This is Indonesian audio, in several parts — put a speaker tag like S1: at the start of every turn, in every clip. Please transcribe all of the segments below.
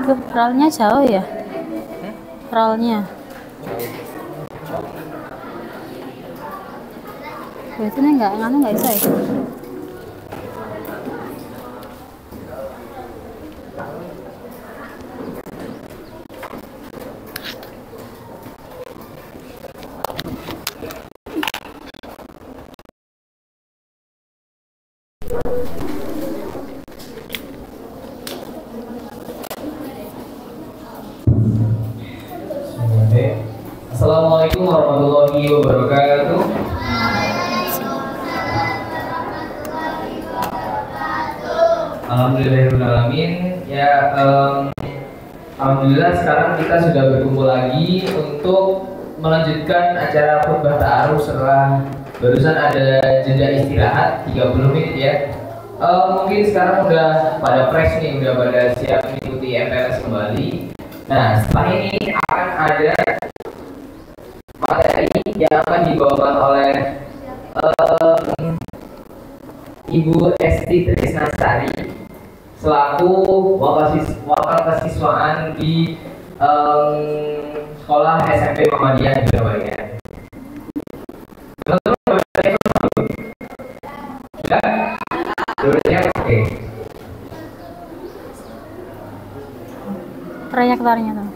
S1: Tuh, rollnya jauh ya? Rollnya. Biasanya nggak bisa ya?
S2: Assalamualaikum warahmatullahi wabarakatuh. Alhamdulillahirrahmanirrahim. Ya, alhamdulillah sekarang kita sudah berkumpul lagi untuk melanjutkan acara khutbah ta'aruf setelah barusan ada jeda istirahat 30 menit ya. Mungkin sekarang udah pada fresh nih, udah pada siap mengikuti MPLS kembali. Nah, setelah ini akan ada materi yang akan dibawakan oleh Ibu Esti Trisnastari selaku wakil kesiswaan di sekolah SMP Muhammadiyah di Surabaya. Oke.
S1: Proyektornya tuh.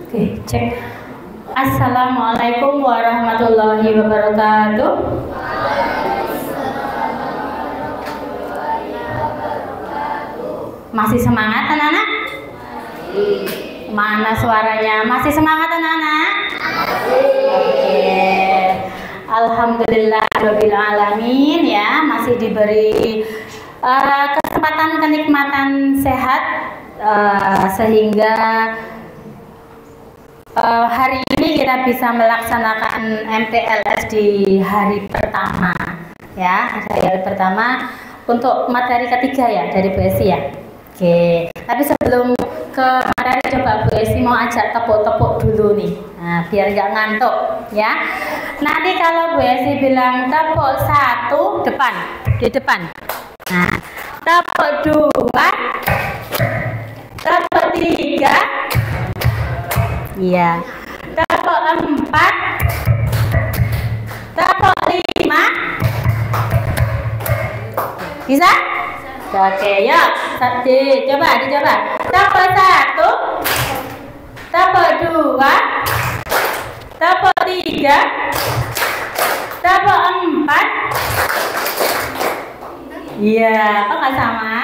S1: Oke, cek. Assalamualaikum warahmatullahi wabarakatuh. Masih semangat anak-anak? Mana suaranya? Masih semangat anak-anak? Oke. Alhamdulillahirabbil alamin ya, masih diberi kesempatan kenikmatan sehat sehingga hari ini kita bisa melaksanakan MPLS di hari pertama ya, hari pertama untuk materi ketiga ya dari Bu Esi ya. Oke, tapi sebelum ke materi coba Bu Esi mau ajak tepuk-tepuk dulu nih, nah, biar nggak ngantuk ya. Nanti kalau Bu Esi bilang tepuk satu depan, di depan, nah tepuk dua, tepuk tiga, iya, tepuk empat, tepuk lima, bisa? Oke, yuk, dicoba. Tepuk satu, tepuk dua, tepuk tiga, tepuk empat. Iya, kok nggak sama?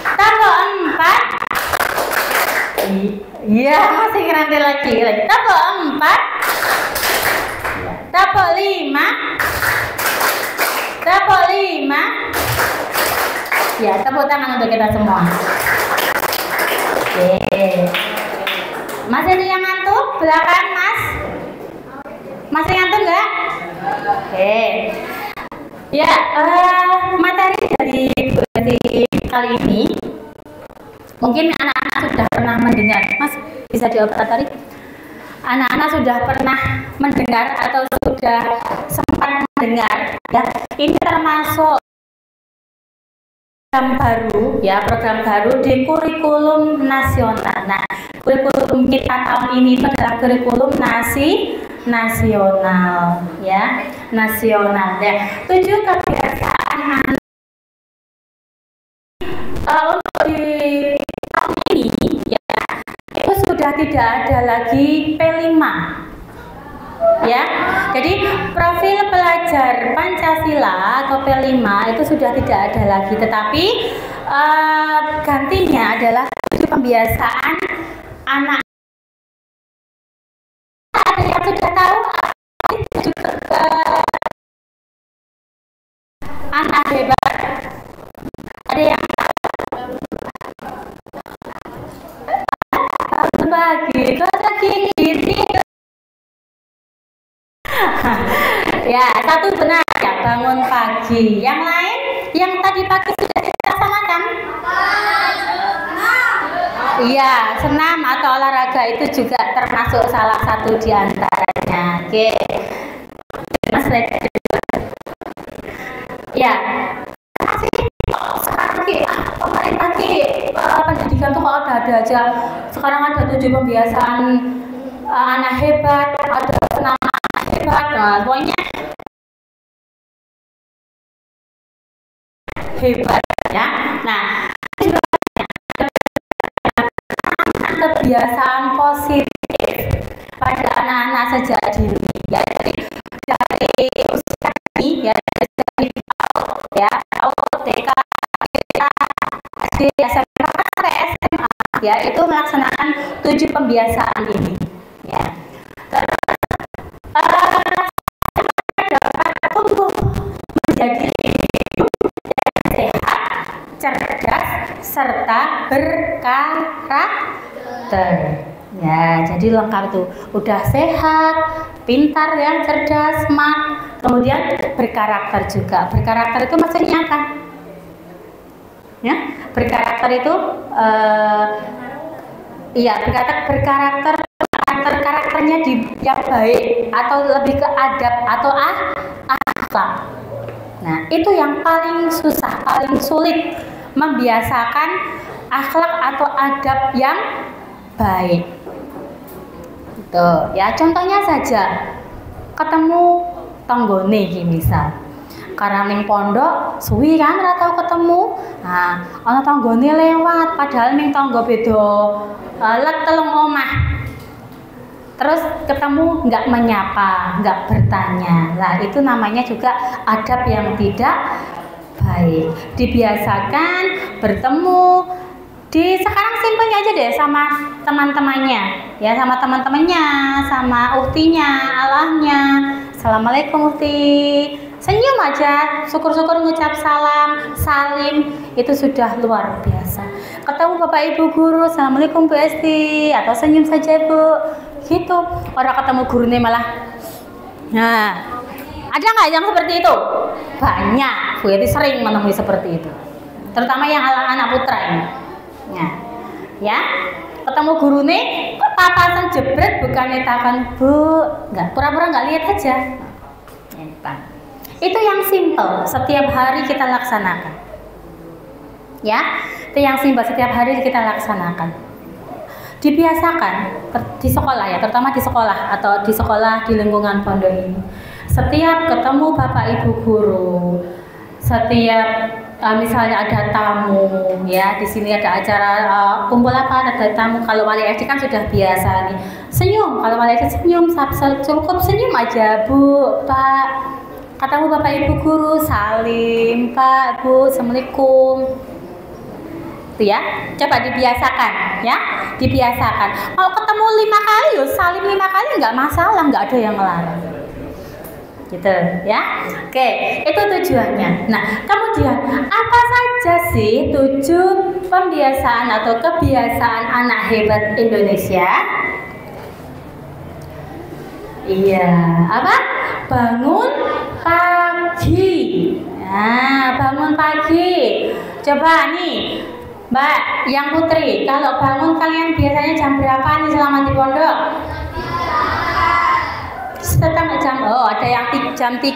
S1: Tepuk empat. Iya, masih nanti lagi. Tepuk empat, tepuk lima, tepuk lima. Ya, tepuk tangan untuk kita semua. Oke. Masih ada yang ngantuk? Belakang, Mas. Masih ngantuk nggak? Oke. Ya, materi dari kali ini mungkin anak-anak sudah pernah mendengar. Mas, bisa jawab tadi? Anak-anak sudah pernah mendengar atau sudah sempat mendengar ya, ini termasuk program baru di kurikulum nasional. Nah, kurikulum kita tahun ini itu adalah kurikulum nasional ya, nasional ya. 7 kebiasaan anak untuk di tahun ini ya, itu sudah tidak ada lagi P5. Ya. Jadi profil pelajar Pancasila atau P5 itu sudah tidak ada lagi, tetapi gantinya adalah pembiasaan anak. Ada yang sudah tahu anak hebat? Ada yang bagi gini. Ya, satu benar ya, bangun pagi. Yang lain, yang tadi pagi sudah dilaksanakan? Iya, senam atau olahraga itu juga termasuk salah satu di antaranya. Oke. Mas Rek. Ya. Sekarang pemerintah pendidikan tuh kok ada aja. Sekarang ada 7 pembiasaan anak hebat, ada senam anak hebat, nah, pokoknya hebat ya. Nah, kebiasaan positif pada anak-anak sejak dini ya, dari usia dini ya, dari ya, TK, SD, SMP sampai SMA ya, itu melaksanakan 7 pembiasaan ini ya. Dapat tumbuh menjadi sehat, cerdas, serta berkarakter. Ya, jadi lengkap tuh. Udah sehat, pintar ya, cerdas, smart, kemudian berkarakter juga. Berkarakter itu maksudnya apa? Ya, berkarakter itu karakternya yang baik atau lebih ke adab atau akhlak. Nah, itu yang paling susah, paling sulit, membiasakan akhlak atau adab yang baik. Tuh, ya contohnya saja, ketemu tanggone iki misal. Karena ning pondok suwi kan ora tau ketemu. Nah, ana tanggone lewat padahal ning tangga beda let telung omah. Terus ketemu nggak menyapa, nggak bertanya. Nah, itu namanya juga adab yang tidak baik. Dibiasakan bertemu sekarang simpelnya aja deh sama teman-temannya, ya, sama teman-temannya, sama uktinya, Allahnya. Assalamualaikum ukti. Senyum aja, syukur-syukur ngucap salam, salim, itu sudah luar biasa. Ketemu Bapak Ibu guru, Assalamualaikum Bu Esti, atau senyum saja Bu, gitu. Orang ketemu gurunya malah, nah, ada nggak yang seperti itu? Banyak, Bu Esti sering menemui seperti itu, terutama yang anak putra ini. Nah, ya, ketemu gurune, kok papasan jebret bukannya takkan Bu, nggak, pura-pura nggak lihat aja. Itu yang simple, setiap hari kita laksanakan. Ya, itu yang simple, setiap hari kita laksanakan. Dibiasakan di sekolah ya, terutama di sekolah atau di sekolah di lingkungan pondok ini. Setiap ketemu Bapak Ibu guru, setiap misalnya ada tamu ya, di sini ada acara kumpul apa, ada tamu. Kalau wali SD kan sudah biasa nih, senyum. Kalau wali SD senyum, cukup senyum aja Bu, Pak. Ketemu Bapak Ibu guru, salim Pak, Bu, Assalamualaikum. Itu ya, coba dibiasakan ya, dibiasakan. Kalau ketemu 5 kali, yo salim 5 kali nggak masalah, nggak ada yang melarang. Gitu ya. Oke, itu tujuannya. Nah, kemudian apa saja sih 7 pembiasaan atau kebiasaan anak hebat Indonesia? Iya, apa? Bangun pagi. Nah, bangun pagi. Coba nih, Mbak, yang Putri, kalau bangun kalian biasanya jam berapa nih selama di pondok? Setengah jam. Oh, ada yang jam 3,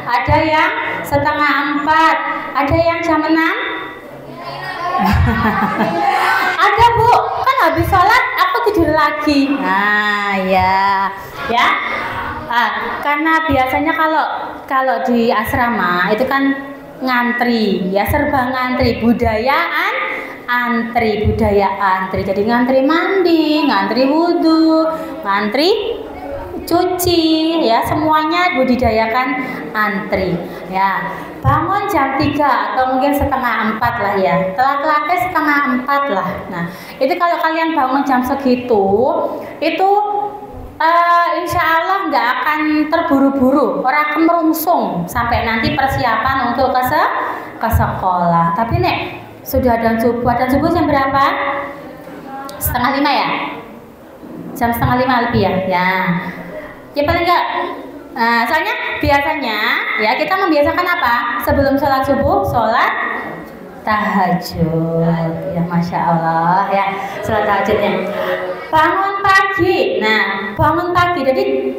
S1: ada yang setengah 4, ada yang jam 6. Ada Bu, kan habis sholat aku tidur lagi. Nah, ya, ya. Karena biasanya kalau di asrama itu kan ngantri, ya serba ngantri, budaya antri. Jadi ngantri mandi, ngantri wudhu, ngantri cuci, ya semuanya budidayakan antri. Ya, bangun jam 3 atau mungkin setengah 4 lah ya. Telat-telatnya setengah 4 lah. Nah, itu kalau kalian bangun jam segitu, itu insya Allah nggak akan terburu-buru, orang akan merungsung sampai nanti persiapan untuk ke sekolah. Tapi nek sudah ada subuh jam berapa? Setengah 5 ya? Jam setengah 5 lebih ya? Ya paling enggak. Soalnya biasanya ya kita membiasakan apa? Sebelum sholat subuh, sholat tahajud. Ya Masya Allah ya, sholat tahajudnya. Bangun pagi. Nah, bangun pagi. Jadi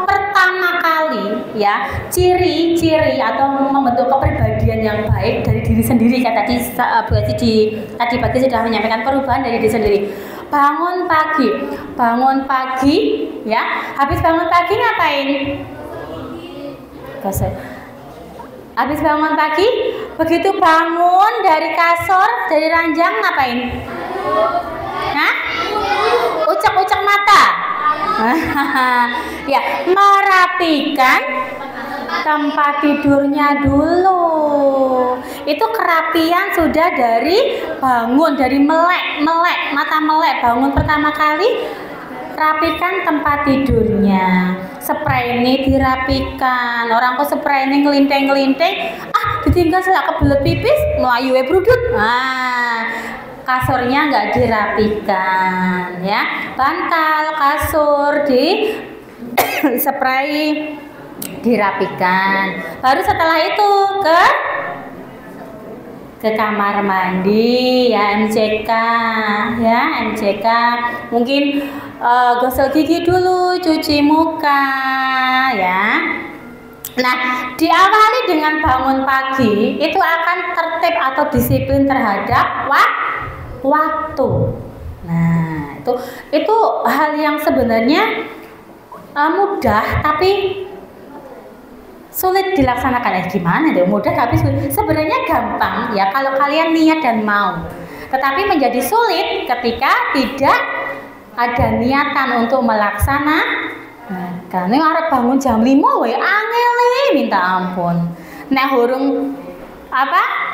S1: pertama kali ya ciri-ciri atau membentuk kepribadian yang baik dari diri sendiri kan tadi tadi pagi sudah menyampaikan perubahan dari diri sendiri. Bangun pagi ya. Habis bangun pagi ngapain? Habis bangun pagi, begitu bangun dari kasur, dari ranjang ngapain? Hah? Ucek-ucek mata. Ya, merapikan tempat tidurnya dulu. Itu kerapian sudah dari bangun, dari melek, mata melek. Bangun pertama kali, rapikan tempat tidurnya. Spray ini dirapikan. Orang kok spray ini ngelinteng-ngelinteng, ditinggal selak kebelet pipis, melayu brudut. Kasurnya nggak dirapikan ya, bantal kasur di spray dirapikan. Baru setelah itu ke kamar mandi ya, MCK ya, MCK mungkin gosok gigi dulu, cuci muka ya. Nah, diawali dengan bangun pagi itu akan tertib atau disiplin terhadap waktu. Nah, itu hal yang sebenarnya mudah tapi sulit dilaksanakan. Gimana deh? Mudah tapi sulit. Sebenarnya gampang ya kalau kalian niat dan mau. Tetapi menjadi sulit ketika tidak ada niatan untuk melaksanakan. Karena arep bangun jam 5 wae angel minta ampun. Nek hurung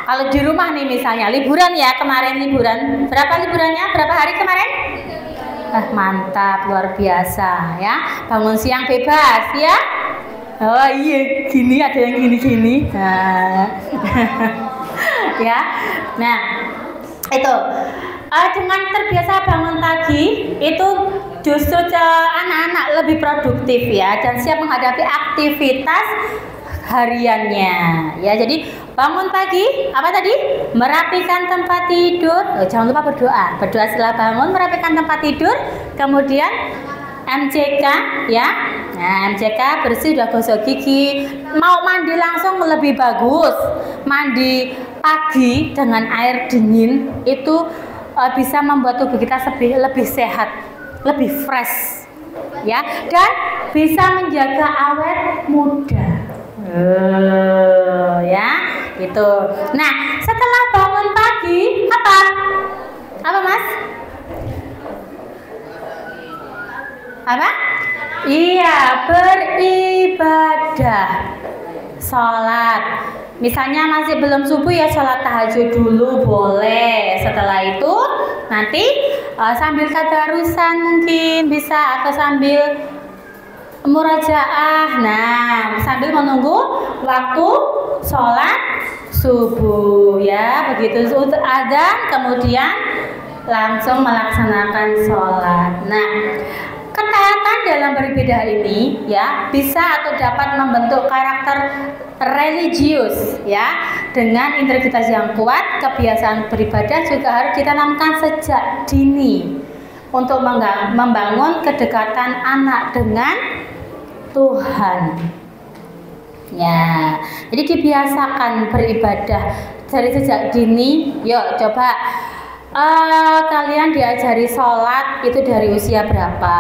S1: kalau di rumah nih misalnya liburan ya, kemarin liburan. Berapa liburannya? Berapa hari kemarin? Mantap, luar biasa ya. Bangun siang bebas ya. Oh iya, gini ada yang gini-gini. Ya. Nah, itu dengan terbiasa bangun pagi itu justru anak-anak lebih produktif ya dan siap menghadapi aktivitas hariannya ya. Jadi bangun pagi apa tadi? Merapikan tempat tidur. Jangan lupa berdoa setelah bangun, merapikan tempat tidur, kemudian MCK ya. Nah, MCK bersih, udah gosok gigi, mau mandi langsung lebih bagus. Mandi pagi dengan air dingin itu bisa membuat tubuh kita lebih sehat, lebih fresh ya, dan bisa menjaga awet muda. Ya, gitu. Nah, setelah bangun pagi apa Mas? Apa? Iya, beribadah, sholat. Misalnya masih belum subuh ya sholat tahajud dulu boleh. Setelah itu nanti sambil tadarusan mungkin bisa, atau sambil murajaah. Nah, sambil menunggu waktu sholat subuh ya. Begitu adzan kemudian langsung melaksanakan sholat. Nah, ketaatan dalam beribadah ini ya bisa atau dapat membentuk karakter religius ya, dengan integritas yang kuat. Kebiasaan beribadah juga harus ditanamkan sejak dini untuk membangun kedekatan anak dengan Tuhan ya. Jadi dibiasakan beribadah dari sejak dini. Yuk coba kalian diajari sholat itu dari usia berapa?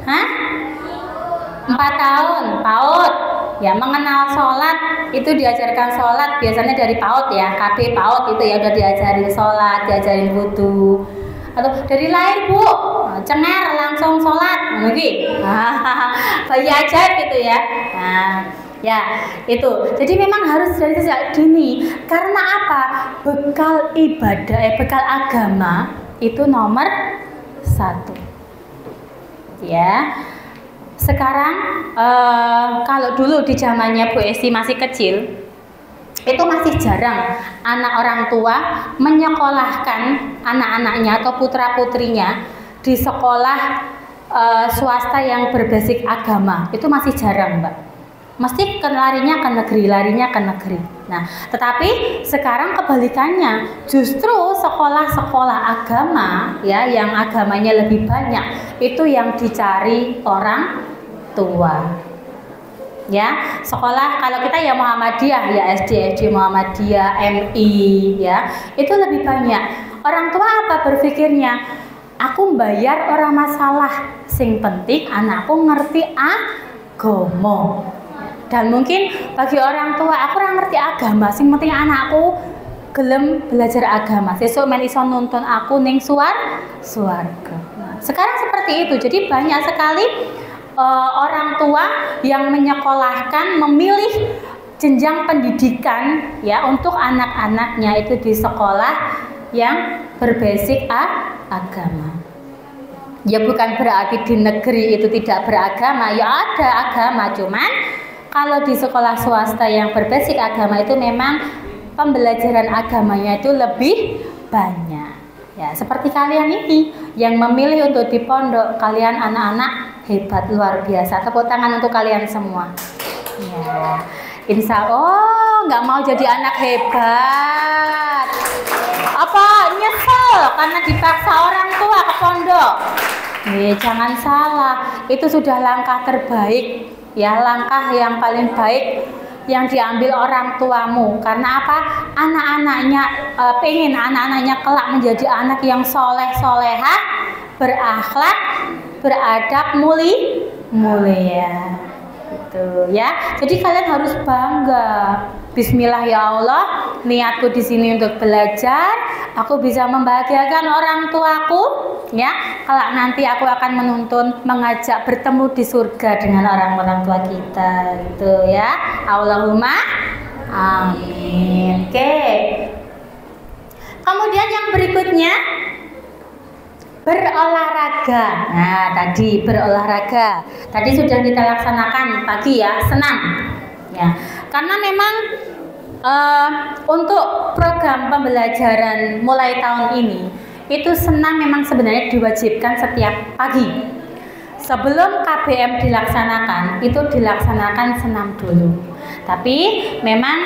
S1: Hah? 4 tahun, PAUD ya. Mengenal sholat itu diajarkan sholat biasanya dari PAUD ya, KB PAUD itu ya udah diajarin sholat, diajarin wudu. Atau dari lahir Bu, cenger langsung sholat lagi. Bayi ajaib gitu ya. Nah, ya itu. Jadi memang harus dari sejak dini. Karena apa? Bekal ibadah, bekal agama itu nomor 1. Ya. Sekarang kalau dulu di zamannya Bu Esti masih kecil, itu masih jarang anak orang tua menyekolahkan anak-anaknya atau putra-putrinya di sekolah swasta yang berbasis agama. Itu masih jarang, Mbak. Mesti larinya ke negeri. Nah, tetapi sekarang kebalikannya, justru sekolah-sekolah agama ya yang agamanya lebih banyak itu yang dicari orang tua. Ya, sekolah kalau kita ya Muhammadiyah ya SD Muhammadiyah, MI ya, itu lebih banyak. Orang tua apa berpikirnya? Aku bayar orang masalah, sing penting anakku ngerti agama. Dan mungkin bagi orang tua, aku ora ngerti agama, sing penting anakku gelem belajar agama. Sesuk men iso nuntun aku ning swarga. Nah, sekarang seperti itu. Jadi banyak sekali orang tua yang menyekolahkan, memilih jenjang pendidikan ya untuk anak-anaknya itu di sekolah yang berbasis agama. Ya bukan berarti di negeri itu tidak beragama, ya ada agama, cuman kalau di sekolah swasta yang berbasis agama itu memang pembelajaran agamanya itu lebih banyak. Ya, seperti kalian ini yang memilih untuk di pondok, kalian anak-anak hebat luar biasa. Tepuk tangan untuk kalian semua. Ya, insya Allah nggak mau jadi anak hebat. Apa nyesel karena dipaksa orang tua ke pondok? Jangan salah, itu sudah langkah terbaik. Ya, langkah yang paling baik yang diambil orang tuamu. Karena apa? Anak-anaknya pengen anak-anaknya kelak menjadi anak yang soleh-solehah, berakhlak, beradab, mulia. Gitu ya. Jadi kalian harus bangga. Bismillah ya Allah, niatku di sini untuk belajar, aku bisa membahagiakan orang tuaku, ya. Kelak nanti aku akan menuntun, mengajak bertemu di surga dengan orang-orang tua kita, gitu ya. Allahumma amin. Oke. Kemudian yang berikutnya berolahraga. Nah, tadi berolahraga. Tadi sudah kita laksanakan pagi ya, senam. Ya, karena memang untuk program pembelajaran mulai tahun ini itu senam memang sebenarnya diwajibkan setiap pagi. Sebelum KBM dilaksanakan, itu dilaksanakan senam dulu. Tapi memang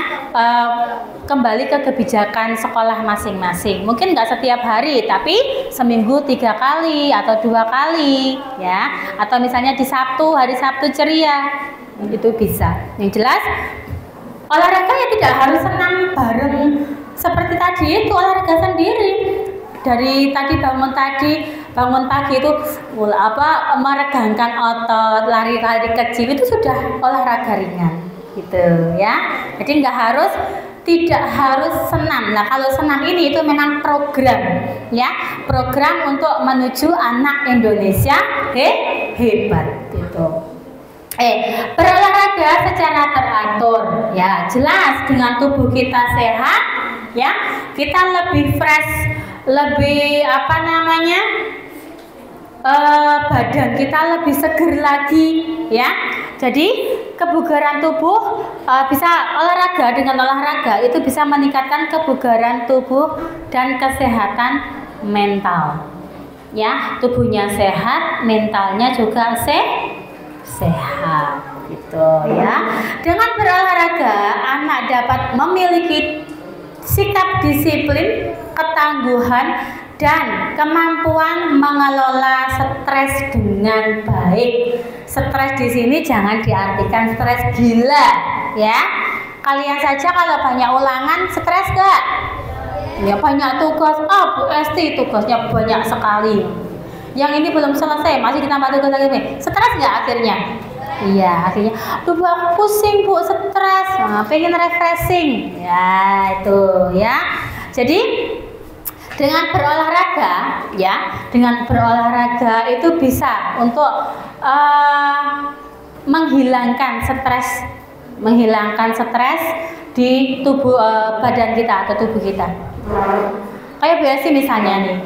S1: kembali ke kebijakan sekolah masing-masing. Mungkin nggak setiap hari, tapi seminggu 3 kali atau 2 kali, ya. Atau misalnya di Sabtu, hari Sabtu ceria. Itu bisa. Yang jelas olahraga ya tidak harus senam bareng seperti tadi, itu olahraga sendiri. Dari tadi bangun pagi itu meregangkan otot, lari-lari kecil itu sudah olahraga ringan gitu ya. Jadi tidak harus senam. Nah, kalau senam ini itu memang program ya, program untuk menuju anak Indonesia hebat gitu. Berolahraga secara teratur ya, jelas dengan tubuh kita sehat ya, kita lebih fresh, lebih badan kita lebih seger lagi ya. Jadi kebugaran tubuh bisa olahraga, dengan olahraga itu bisa meningkatkan kebugaran tubuh dan kesehatan mental ya. Tubuhnya sehat, mentalnya juga sehat gitu ya. Dengan berolahraga anak dapat memiliki sikap disiplin, ketangguhan, dan kemampuan mengelola stres dengan baik. Stres di sini jangan diartikan stres gila ya. Kalian saja kalau banyak ulangan stres gak? Ya banyak tugas. Bu Esti tugasnya banyak sekali. Yang ini belum selesai, masih ditambah tugas lagi. Stres nggak akhirnya? Iya, akhirnya tubuh aku pusing Bu, stres. Nah, pengen refreshing. Ya, itu ya. Jadi Dengan berolahraga ya, dengan berolahraga itu bisa untuk menghilangkan stres di tubuh badan kita atau tubuh kita. Kayak biasa misalnya nih,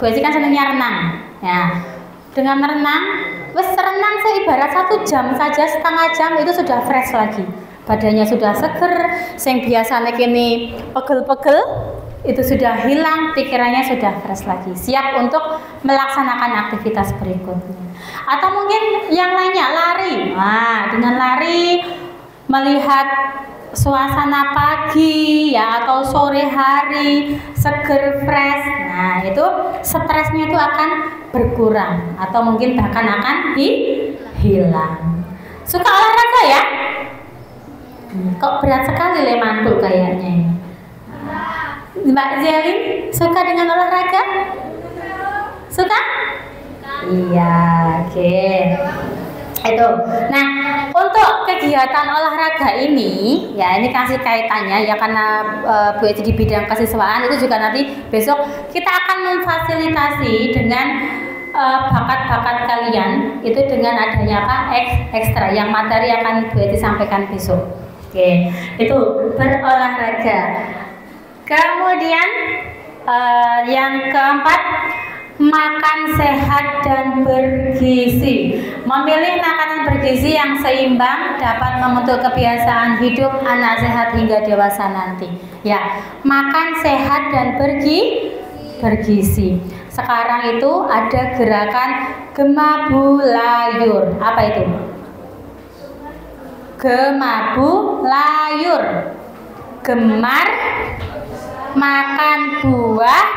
S1: biasa kan senangnya renang ya. Dengan renang, renang seibarat 1 jam saja, setengah jam itu sudah fresh lagi, badannya sudah seger. Yang biasanya kini pegel-pegel itu sudah hilang, pikirannya sudah fresh lagi, siap untuk melaksanakan aktivitas berikutnya. Atau mungkin yang lainnya lari. Nah, dengan lari melihat suasana pagi ya atau sore hari seger fresh, nah itu stresnya itu akan berkurang atau mungkin bahkan akan hilang. Suka olahraga ya? Kok berat sekali le mantul kayaknya ini. Mbak Zelin suka dengan olahraga? Suka? Iya, oke. Itu. Nah, untuk kegiatan olahraga ini, ya ini kasih kaitannya ya karena Bu Eci di bidang kesiswaan itu juga nanti besok kita akan memfasilitasi dengan bakat-bakat kalian itu dengan adanya apa ekstra yang materi akan Bu Eci sampaikan besok. Oke, itu berolahraga. Kemudian yang keempat, makan sehat dan bergizi. Memilih makanan bergizi yang seimbang dapat membentuk kebiasaan hidup anak sehat hingga dewasa nanti. Ya, makan sehat dan bergizi. Sekarang itu ada gerakan gemabulayur. Apa itu? Gemabulayur. Gemar makan buah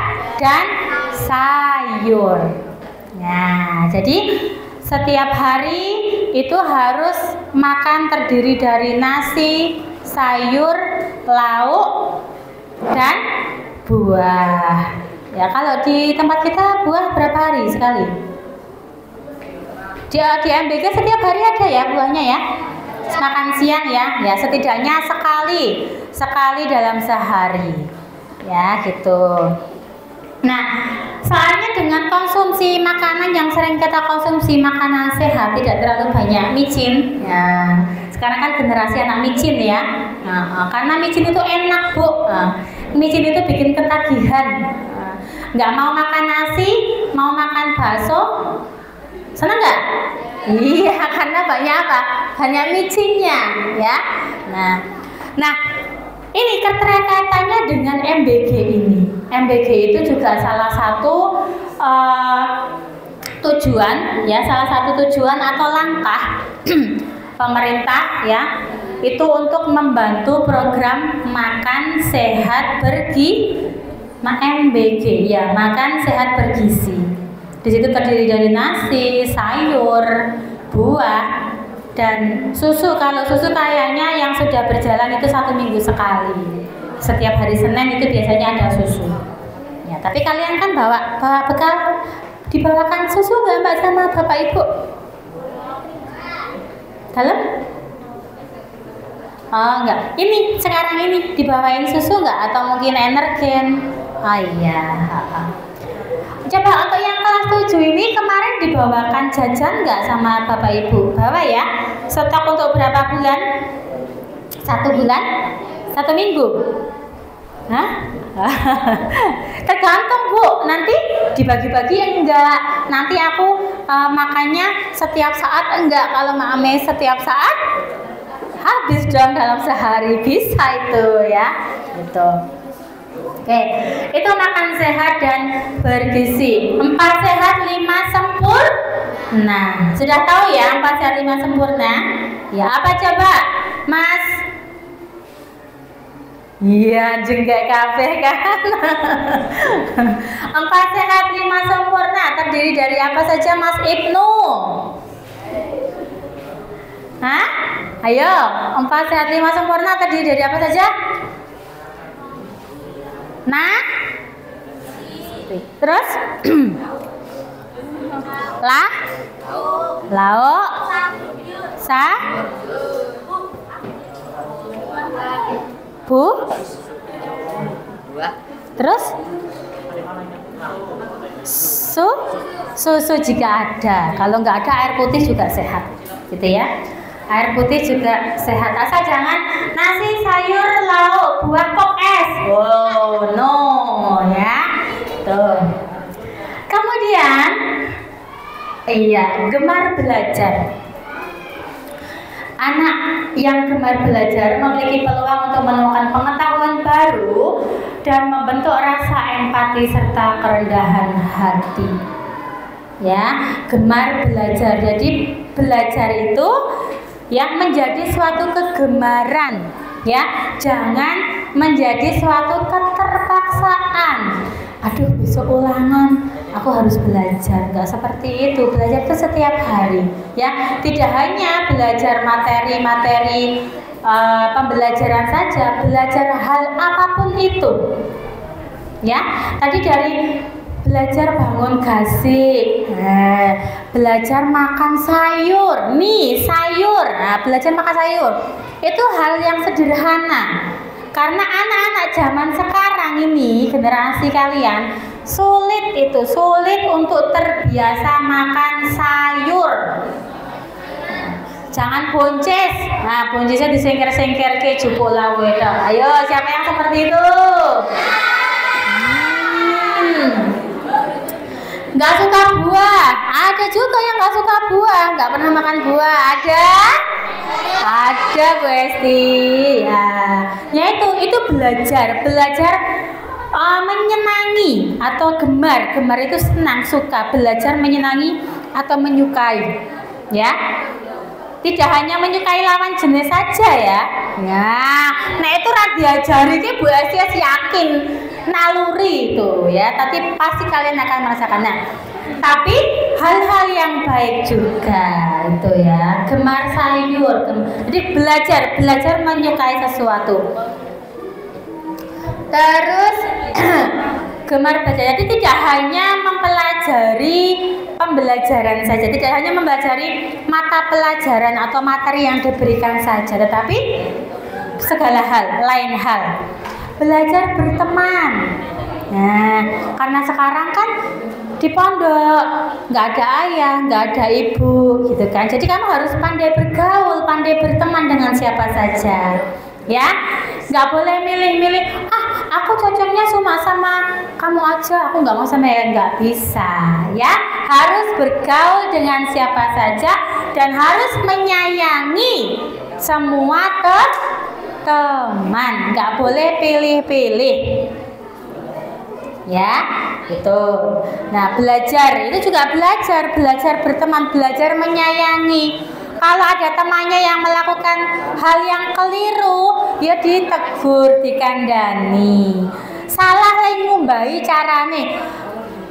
S1: dan sayur. Nah, jadi setiap hari itu harus makan terdiri dari nasi, sayur, lauk, dan buah. Ya, kalau di tempat kita buah berapa hari sekali? Di MBG setiap hari ada ya buahnya ya. Makan siang ya, ya setidaknya sekali dalam sehari. Ya, gitu. Nah, soalnya dengan konsumsi makanan yang sering kita konsumsi makanan sehat, tidak terlalu banyak micin. Ya, sekarang kan generasi anak micin ya. Nah, karena micin itu enak Bu. Micin itu bikin ketagihan. Nggak mau makan nasi, mau makan bakso, senang nggak? Iya, karena banyak apa? Banyak micinnya, ya. Nah, ini keterkaitannya dengan MBG ini. MBG itu juga salah satu tujuan, ya, salah satu tujuan atau langkah pemerintah, ya, itu untuk membantu program makan sehat MBG, ya, makan sehat bergizi. Di situ terdiri dari nasi, sayur, buah, dan susu. Kalau susu kayaknya yang sudah berjalan itu 1 minggu sekali. Setiap hari Senin itu biasanya ada susu. Ya, tapi kalian kan bawa bekal, dibawakan susu nggak Mbak sama Bapak Ibu? Dalam? Oh enggak. Ini sekarang ini dibawain susu nggak atau mungkin energen? Oh iya. Coba untuk yang kelas 7 ini kemarin dibawakan jajan nggak sama Bapak Ibu? Bawa ya. Stok untuk berapa bulan? 1 bulan? 1 minggu? Hah? Tergantung Bu. Nanti dibagi-bagi enggak? Nanti aku makannya setiap saat enggak? Kalau Mame setiap saat habis dong dalam sehari, bisa itu ya. Gitu. Oke, itu makan sehat dan bergizi. 4 sehat 5 sempurna. Sudah tahu ya 4 sehat 5 sempurna? Ya, apa coba? Mas? Iya, jenggak kafe kan. 4 sehat 5 sempurna terdiri dari apa saja Mas Ibnu? Hah? Ayo, 4 sehat 5 sempurna terdiri dari apa saja? Nah, terus lauk, terus Susu jika ada. Kalau nggak ada, air putih juga sehat, gitu ya. Air putih juga sehat. Asal jangan nasi, sayur, lauk, buah, pop, es. Oh no, ya. Tuh. Kemudian, gemar belajar. Anak yang gemar belajar memiliki peluang untuk menemukan pengetahuan baru dan membentuk rasa empati serta kerendahan hati. Ya, gemar belajar. Jadi belajar itu yang menjadi suatu kegemaran, ya. Jangan menjadi suatu keterpaksaan. Aduh, besok ulangan, aku harus belajar. Nggak seperti itu. Belajar itu setiap hari, ya. Tidak hanya belajar materi-materi pembelajaran saja, belajar hal apapun itu, ya. Tadi dari belajar bangun gasik, belajar makan sayur, nih sayur, belajar makan sayur, itu hal yang sederhana. Karena anak-anak zaman sekarang ini, generasi kalian, sulit untuk terbiasa makan sayur. Jangan buncis. Nah, buncisnya disengker-sengker ke jupola wedok. Ayo, siapa yang seperti itu? Nggak suka buah. Ada juga yang nggak suka buah, nggak pernah makan buah. Ada Bu Esti. Ya itu belajar menyenangi atau gemar. Gemar itu senang, suka. Belajar menyenangi atau menyukai, ya. Tidak hanya menyukai lawan jenis saja, ya. Nah itu diajari ke Bu Esti, yakin naluri itu, ya. Tapi pasti kalian akan merasakan. Nah, tapi hal-hal yang baik juga itu, ya. Gemar sayur, jadi belajar menyukai sesuatu. Terus gemar belajar, jadi tidak hanya mempelajari pembelajaran saja, tidak hanya mempelajari mata pelajaran atau materi yang diberikan saja, tetapi segala hal, lain hal. Belajar berteman. Nah, karena sekarang kan di pondok nggak ada ayah, nggak ada ibu, gitu kan. Jadi kamu harus pandai bergaul, pandai berteman dengan siapa saja, ya. Nggak boleh milih-milih. Aku cocoknya cuma sama kamu aja, aku nggak mau sama yang nggak bisa, ya. Harus bergaul dengan siapa saja dan harus menyayangi semua teman, nggak boleh pilih-pilih, ya. Itu. Nah, belajar itu juga belajar berteman, belajar menyayangi. Kalau ada temannya yang melakukan hal yang keliru, ya ditegur, dikandani. Salah lagi ngumbahi carane,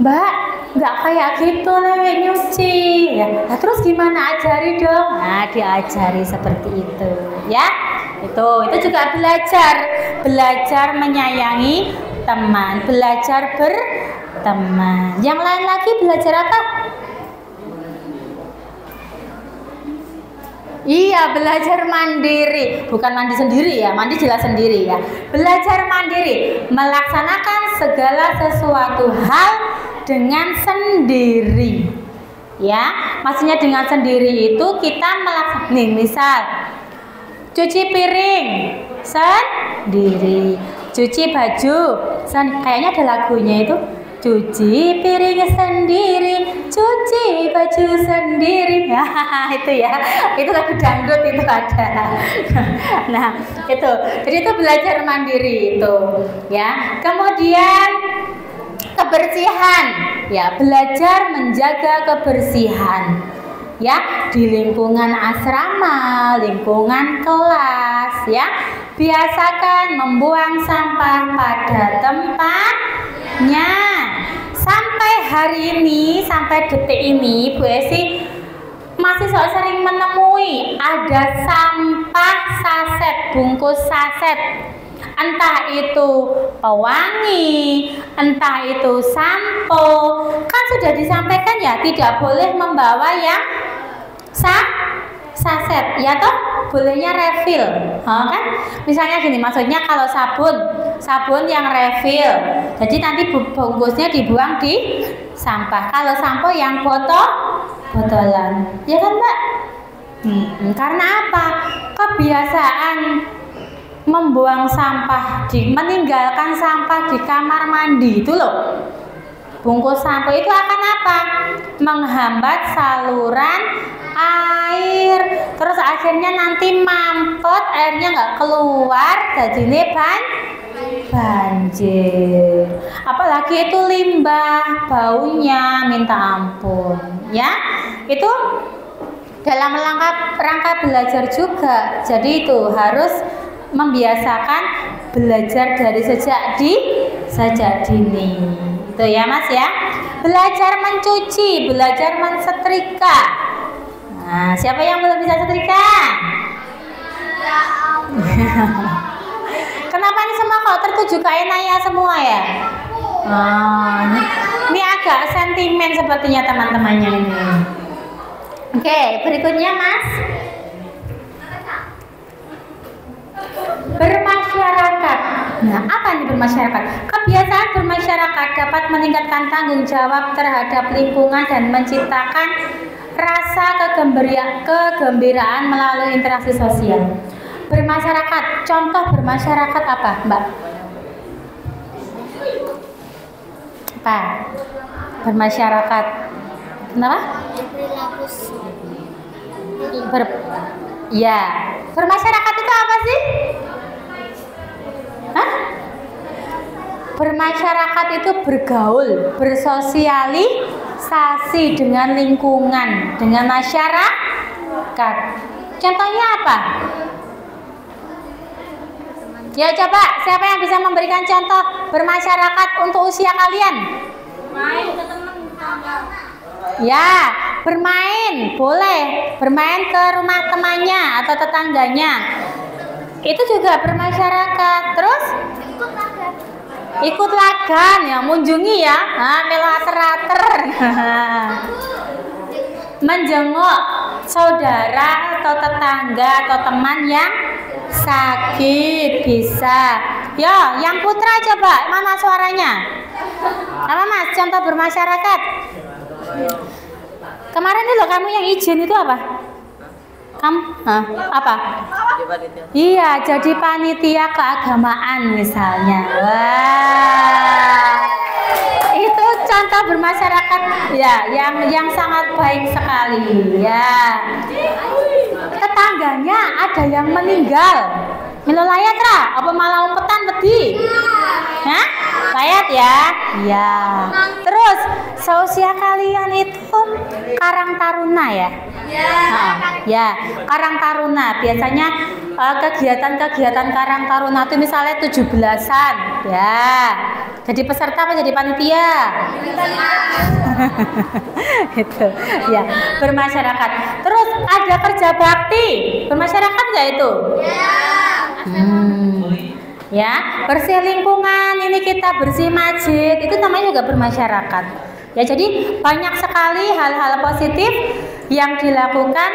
S1: Mbak, nggak kayak gitu lewat nyuci, ya. Nah, terus gimana, ajari dong. Nah, diajari seperti itu, ya. Itu juga belajar menyayangi teman, belajar berteman. Yang lain lagi belajar apa? Iya, belajar mandiri, bukan mandi sendiri, ya. Mandi jelas sendiri, ya. Belajar mandiri, melaksanakan segala sesuatu hal dengan sendiri, ya. Maksudnya dengan sendiri itu kita melaksanakan, nih misal cuci piring sendiri, cuci baju kayaknya ada lagunya itu, cuci piring sendiri, cuci baju sendiri. Nah, itu, ya. Itu lagu dangdut itu ada. Nah, itu. Jadi itu belajar mandiri itu, ya. Kemudian kebersihan, ya. Belajar menjaga kebersihan, ya, di lingkungan asrama, lingkungan kelas, ya. Biasakan membuang sampah pada tempatnya. Sampai hari ini, sampai detik ini, Bu Esi masih sering menemui ada sampah saset, bungkus saset. Entah itu pewangi, entah itu sampo. Kan sudah disampaikan, ya, tidak boleh membawa yang saset, ya toh, bolehnya refill, kan? Misalnya gini, maksudnya kalau sabun yang refill, Jadi nanti bungkusnya dibuang di sampah. Kalau sampo yang botolan, ya kan Mbak? Karena apa? Kebiasaan membuang sampah meninggalkan sampah di kamar mandi itu loh. Bungkus sampo itu akan apa? Menghambat saluran air, terus akhirnya nanti mampet, airnya nggak keluar, jadinya banjir. Apalagi itu limbah, baunya minta ampun, ya. Itu dalam rangka belajar juga. Jadi itu harus membiasakan belajar dari sejak dini. Itu ya Mas ya. Belajar mencuci, belajar mensetrika. Nah, siapa yang belum bisa setrika? Kenapa ini semua kok tertuju ke Enaya semua ya? Ini agak sentimen sepertinya teman-temannya ini. Oke, berikutnya Mas. Bermasyarakat. Nah, apa ini bermasyarakat? Kebiasaan bermasyarakat dapat meningkatkan tanggung jawab terhadap lingkungan dan menciptakan rasa kegembiraan melalui interaksi sosial. Bermasyarakat, contoh bermasyarakat apa, Mbak? Apa? Bermasyarakat. Kenapa? Ya, bermasyarakat itu apa sih? Hah? Bermasyarakat itu bergaul, bersosialisasi dengan lingkungan, dengan masyarakat. Contohnya apa? Ya coba, siapa yang bisa memberikan contoh bermasyarakat untuk usia kalian? Main ke teman. Ya, bermain, boleh. Bermain ke rumah temannya atau tetangganya. Itu juga bermasyarakat. Terus? Ikut lagan ya, mengunjungi ya. Melater-later. Menjenguk saudara atau tetangga atau teman yang sakit bisa. Ya, yang putra coba, mana suaranya? Apa Mas? Contoh bermasyarakat. Kemarin itu loh kamu yang izin itu apa? Kamu apa? Iya, jadi panitia keagamaan misalnya. Wah. Itu contoh bermasyarakat ya, yang sangat baik sekali ya. Tetangganya ada yang meninggal. Milo layat ra? Apa malah umpetan wedi? Hah? Layat ya? Ya. Terus seusia kalian itu Karang Taruna ya? Ya, Karang Taruna. Biasanya kegiatan-kegiatan Karang Taruna itu misalnya 17-an ya. Jadi peserta apa jadi panitia? Itu ya, bermasyarakat. Terus ada kerja bakti. Bermasyarakat nggak itu? Ya, bersih lingkungan, ini kita bersih masjid, itu namanya juga bermasyarakat. Ya, jadi banyak sekali hal-hal positif yang dilakukan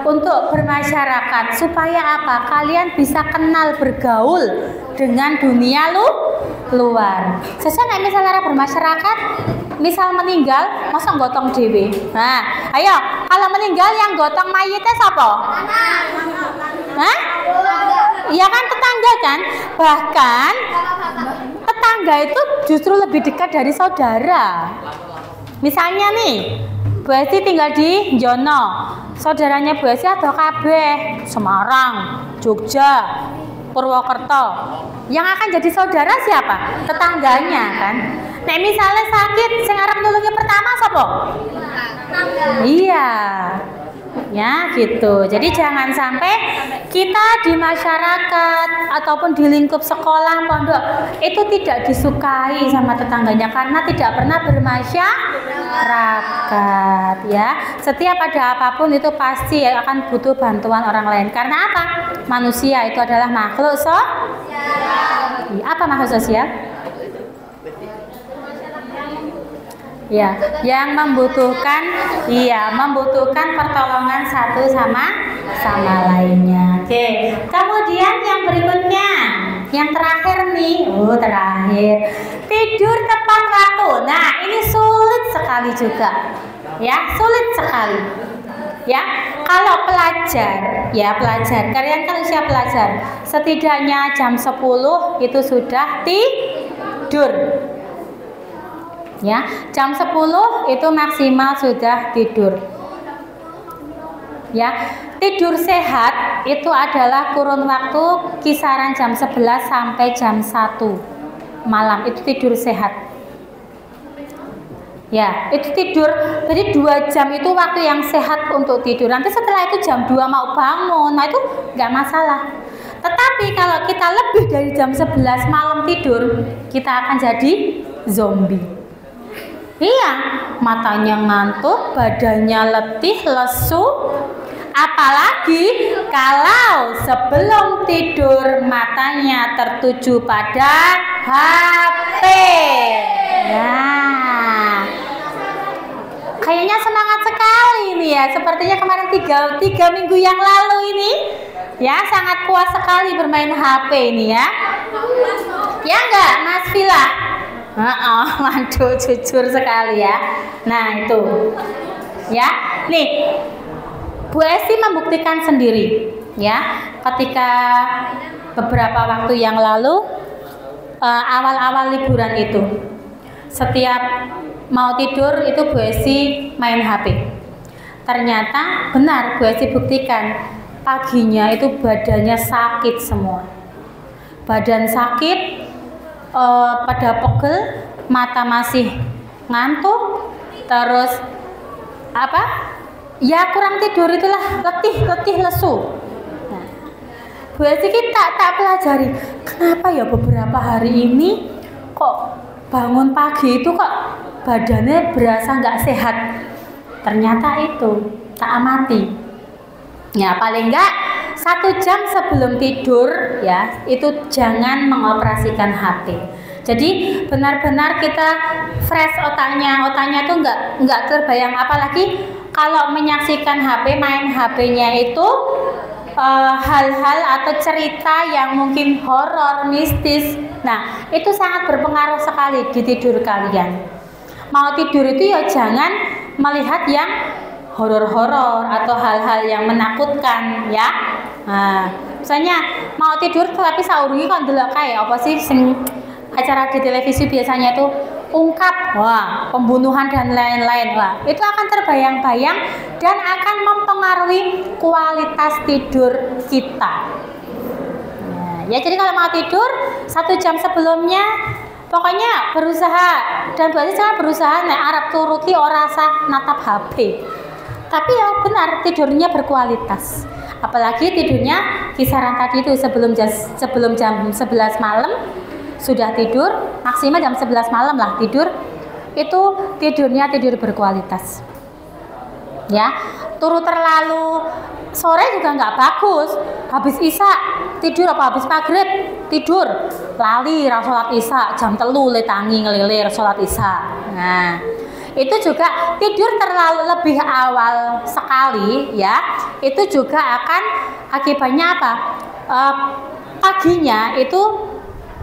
S1: untuk bermasyarakat supaya apa? Kalian bisa kenal bergaul dengan dunia luar. Sesuai nggak misalnya bermasyarakat? Misal meninggal, masa gotong dewe? Nah, ayo, kalau meninggal yang gotong mayitnya siapa? Hah? Iya kan, tetangga kan? Bahkan tetangga itu justru lebih dekat dari saudara. Misalnya nih, Bu Esti tinggal di Jono, saudaranya Bu Esti ada kabeh, Semarang, Jogja, Purwokerto. Yang akan jadi saudara siapa? Tetangganya kan. Nek misalnya sakit, sing arep nulungi pertama sapa? Iya. Ya gitu. Jadi jangan sampai kita di masyarakat ataupun di lingkup sekolah, pondok itu tidak disukai sama tetangganya karena tidak pernah bermasyarakat ya. Setiap ada apapun itu pasti akan butuh bantuan orang lain. Karena apa? Manusia itu adalah makhluk sosial. Apa makhluk sosial? Ya, yang membutuhkan pertolongan satu sama lainnya. Oke. Kemudian yang berikutnya, yang terakhir nih, terakhir tidur tepat waktu. Nah, ini sulit sekali juga, ya, sulit sekali. Ya, kalau pelajar, kalian kan usia pelajar, setidaknya jam 10 itu sudah tidur. Ya, jam 10 itu maksimal sudah tidur. Ya, tidur sehat itu adalah kurun waktu kisaran jam 11 sampai jam 1 malam, itu tidur sehat. Ya, itu tidur, jadi 2 jam itu waktu yang sehat untuk tidur. Nanti setelah itu jam 2 mau bangun, nah itu nggak masalah. Tetapi kalau kita lebih dari jam 11 malam tidur, kita akan jadi zombie. Iya, matanya ngantuk, badannya letih, lesu. Apalagi kalau sebelum tidur matanya tertuju pada HP. Nah, kayaknya semangat sekali ini ya. Sepertinya kemarin tiga minggu yang lalu ini ya sangat puas sekali bermain HP ini ya. Ya enggak, Mas Vila? Waduh, jujur sekali ya. Nah itu, ya, nih Bu Esti membuktikan sendiri, ya, ketika beberapa waktu yang lalu, awal-awal liburan itu, setiap mau tidur itu Bu Esti main HP. Ternyata benar Bu Esti buktikan, paginya itu badannya sakit semua, badan sakit. Pada pegel, mata masih ngantuk, terus apa? Ya kurang tidur itulah, letih lesu. Nah, Bu Esti tak pelajari, kenapa ya beberapa hari ini kok bangun pagi itu kok badannya berasa nggak sehat. Ternyata itu tak amati. Ya paling enggak 1 jam sebelum tidur ya itu jangan mengoperasikan HP. Jadi benar-benar kita fresh otaknya tuh nggak terbayang, apalagi kalau menyaksikan HP, main HP-nya itu hal-hal atau cerita yang mungkin horor, mistis. Nah itu sangat berpengaruh sekali di tidur kalian. Mau tidur itu ya jangan melihat yang horor-horor atau hal-hal yang menakutkan ya. Nah, misalnya mau tidur tapi sahur ini kan delok kayak apa sih acara di televisi biasanya itu ungkap, wah, pembunuhan dan lain-lain, wah, itu akan terbayang-bayang dan akan mempengaruhi kualitas tidur kita. Nah, ya jadi kalau mau tidur 1 jam sebelumnya pokoknya berusaha, dan berarti saya berusaha nek arep turuti ora sah natap HP. Tapi ya benar tidurnya berkualitas. Apalagi tidurnya kisaran tadi itu sebelum jam 11 malam sudah tidur, maksimal jam 11 malam lah tidur. Itu tidurnya tidur berkualitas. Ya, turu terlalu sore juga nggak bagus. Habis isya tidur apa habis maghrib tidur lali sholat isya jam 3 tangi ngelilir sholat isya. Nah itu juga tidur terlalu lebih awal sekali ya, itu juga akan akibatnya apa? Paginya itu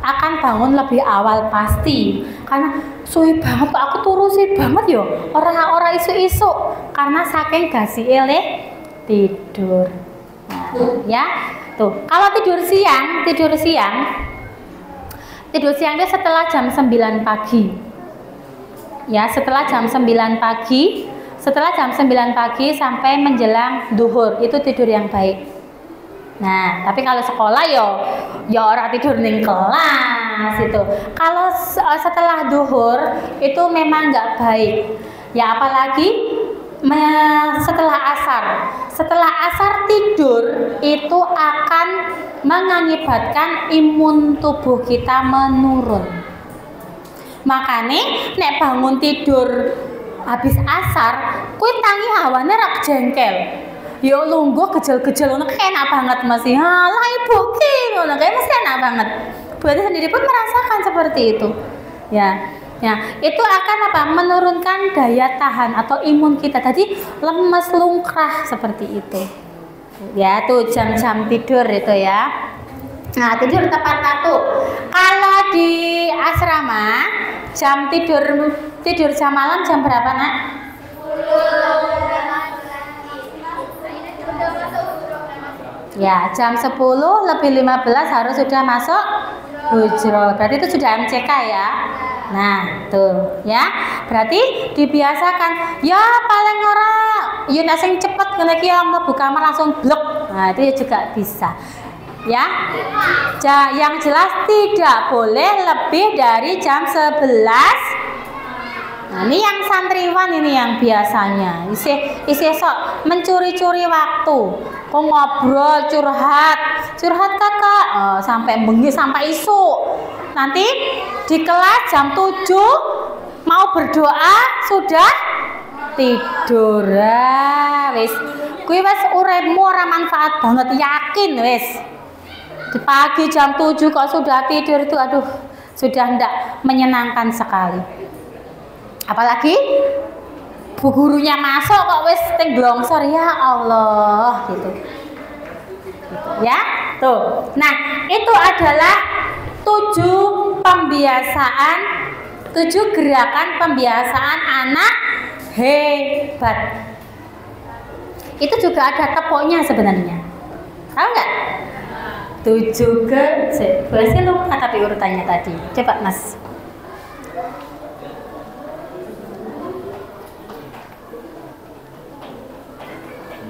S1: akan bangun lebih awal pasti, karena suwi banget kok aku turu sih banget yo, orang isu karena saking gasi tidur. Nah, ya tuh kalau tidur siang itu setelah jam 9 pagi. Ya, setelah jam 9 pagi sampai menjelang duhur itu tidur yang baik. Nah, tapi kalau sekolah ya orang tidur ning kelas itu. Kalau setelah duhur itu memang nggak baik. Ya apalagi setelah asar. Setelah asar tidur itu akan mengakibatkan imun tubuh kita menurun. Makanya nek bangun tidur habis asar kuwi tangi hawane rak jengkel. Yo lungguh gejel-gejel ngono enak banget masih. Halah ibu ki ngono kayak mesti enak banget. Berarti sendiri pun merasakan seperti itu. Ya, itu akan apa? Menurunkan daya tahan atau imun kita. Tadi lemes lungkrah seperti itu. Ya, tuh jam-jam tidur itu ya. Nah, tidur tepat waktu. Kalau di asrama, jam tidur jam malam jam berapa, Nak? Ya, jam 10 lebih 15 harus sudah masuk hujro. Berarti itu sudah MCK ya. Nah, tuh ya. Berarti dibiasakan. Ya paling ora ya nek sing cepet ngene iki mlebu kamar langsung blok. Nah, itu ya juga bisa. Ya. Yang jelas tidak boleh lebih dari jam 11. Nah, ini yang santriwan ini yang biasanya isi sok mencuri-curi waktu. Kok ngobrol, curhat kakak, sampai bengi sampai isu. Nanti di kelas jam 7 mau berdoa sudah tidur. Wis, kuwi wis uripmu ora manfaat banget, yakin wis. Di pagi jam 7 kok sudah tidur itu aduh, sudah ndak menyenangkan sekali. Apalagi bu gurunya masuk kok wis teng blongsor, ya Allah gitu. Ya, tuh. Nah, itu adalah 7 gerakan pembiasaan anak hebat. Itu juga ada tepoknya sebenarnya. Tahu nggak? 7 bahasnya lupa tapi urutannya tadi. Coba Mas.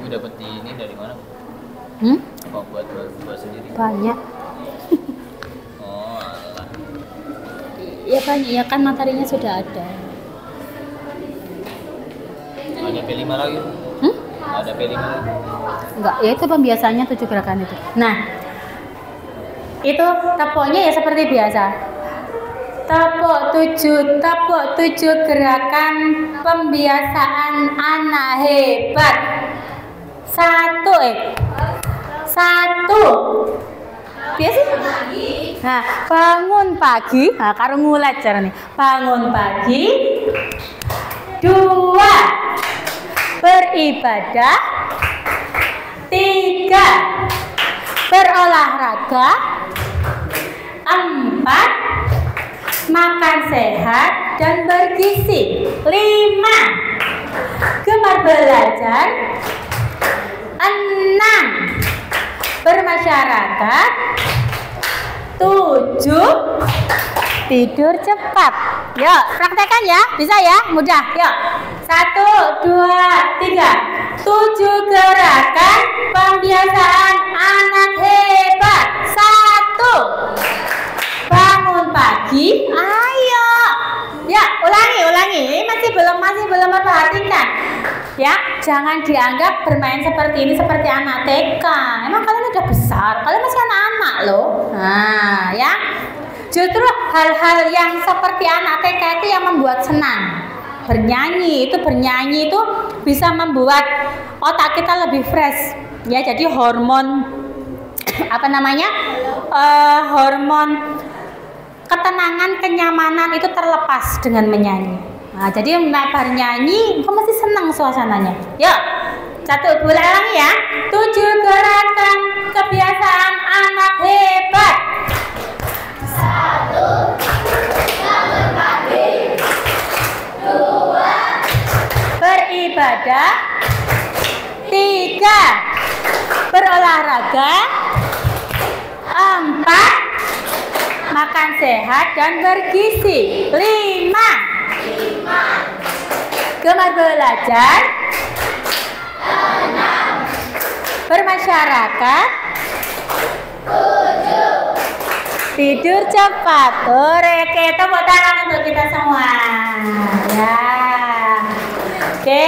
S2: Dapat ini dari mana? Apa buat sendiri?
S1: Banyak.
S2: Oh, alah.
S1: Ya banyak ya kan materinya sudah ada.
S2: Ada P5 lagi? Ada P5 lagi?
S1: Enggak, ya itu pembiasaannya 7 gerakan itu. Nah, itu tepoknya ya seperti biasa. Tepok 7 gerakan pembiasaan anak hebat. 1 biasa. Nah, bangun pagi. Nah, karo ngulet carane. Bangun pagi. 2 beribadah. 3 berolahraga. 4 makan sehat dan bergizi. 5 gemar belajar. 6 bermasyarakat. 7 tidur cepat. Yuk, praktekkan ya. Bisa ya? Mudah. Yuk. 1, 2, 3. 7 gerakan pembiasaan anak hebat. 1 bangun pagi. Ayo. Ya, ulangi. Ini masih belum memperhatikan. Ya, jangan dianggap bermain seperti ini seperti anak TK. Emang kalian udah besar, kalian masih anak-anak loh. Nah, ya. Justru hal-hal yang seperti anak TK itu yang membuat senang. Bernyanyi itu bisa membuat otak kita lebih fresh. Ya, jadi hormon hormon ketenangan, kenyamanan itu terlepas dengan menyanyi. Nah, jadi bar nyanyi, kamu mesti senang suasananya. Yuk, 1, 2 lagi ya. 7 gerakan kebiasaan anak hebat. 1 bangun pagi. 2 beribadah. 3 berolahraga. 4 makan sehat dan bergizi. 5 gemar belajar. 6 bermasyarakat. 7 tidur cepat. Oke, tepuk tangan untuk kita semua. Ya. Oke.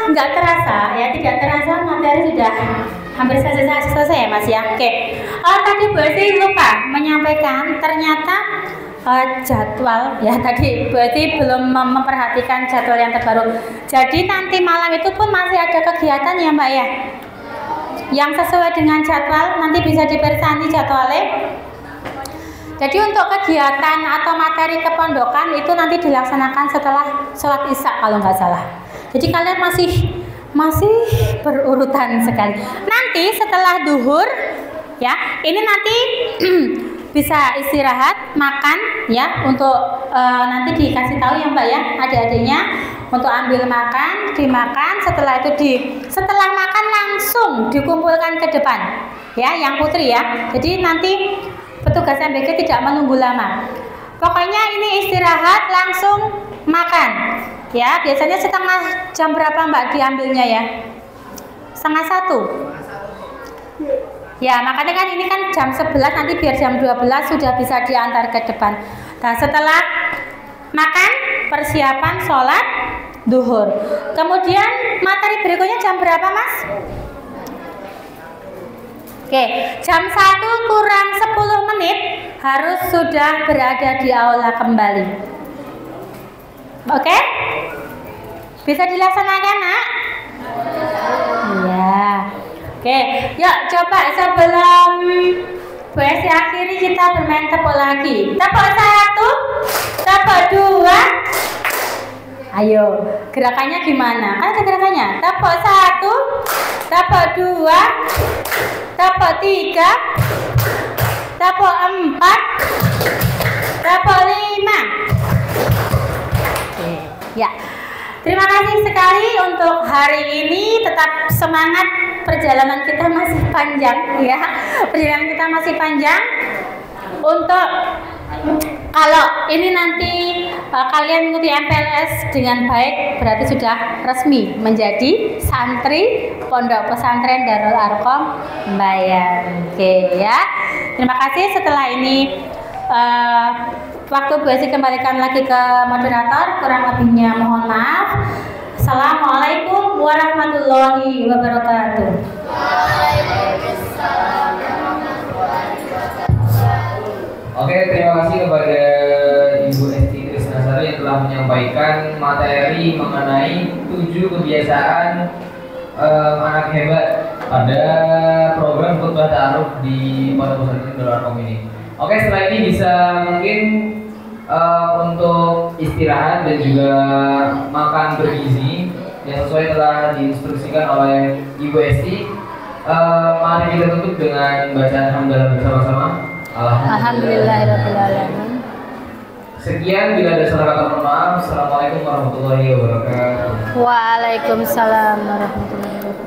S1: Nggak terasa ya, tidak terasa materi sudah hampir selesai ya Mas ya. Oke. Tadi Bu Esti lupa menyampaikan ternyata jadwal ya, tadi berarti belum memperhatikan jadwal yang terbaru. Jadi nanti malam itu pun masih ada kegiatan ya Mbak ya, yang sesuai dengan jadwal, nanti bisa dipersani jadwalnya. Jadi untuk kegiatan atau materi kepondokan itu nanti dilaksanakan setelah sholat isya kalau nggak salah. Jadi kalian masih berurutan sekali. Nanti setelah duhur ya. Ini nanti bisa istirahat, makan ya, untuk nanti dikasih tahu ya Mbak ya, adik-adiknya untuk ambil makan, dimakan, setelah itu setelah makan langsung dikumpulkan ke depan ya, yang putri ya. Jadi nanti petugas MBK tidak menunggu lama. Pokoknya ini istirahat langsung makan ya. Biasanya setengah jam berapa Mbak diambilnya ya? Setengah 1. Ya, makanya kan ini kan jam 11, nanti biar jam 12 sudah bisa diantar ke depan. Nah, setelah makan, persiapan sholat duhur. Kemudian materi berikutnya jam berapa Mas? Oke, jam 1 kurang 10 menit harus sudah berada di aula kembali. Oke? Bisa dilaksanakan, Nak? Iya. Oke, yuk coba sebelum BSI akhiri kita bermain tepuk lagi. Tepuk 1, tepuk 2. Ayo, gerakannya gimana? Kan ada gerakannya. Tepuk 1, tepuk 2, tepuk 3, tepuk 4, tepuk 5. Oke, ya. Terima kasih sekali untuk hari ini. Tetap semangat, perjalanan kita masih panjang ya. Perjalanan kita masih panjang. Untuk kalau ini nanti kalian mengikuti MPLS dengan baik, berarti sudah resmi menjadi santri Pondok Pesantren Darul Arqam Mbayan. Oke ya. Terima kasih. Setelah ini waktu BSI kembalikan lagi ke moderator, kurang lebihnya mohon maaf. Assalamualaikum warahmatullahi wabarakatuh.
S2: Oke, terima kasih kepada Ibu Esti Trisnasari yang telah menyampaikan materi mengenai 7 kebiasaan anak hebat pada program khutbah ta'aruf di Pondok Pesantren Darul Arqam ini. Oke, setelah ini bisa mungkin untuk istirahat dan juga makan bergizi yang sesuai telah diinstruksikan oleh Ibu Esti. Mari kita tutup dengan bacaan hamdalah bersama-sama.
S1: Alhamdulillahirabbil alamin.
S2: Sekian, bila ada salah kata mohon maaf. Assalamualaikum warahmatullahi wabarakatuh.
S1: Waalaikumsalam warahmatullahi wabarakatuh.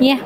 S1: Iya.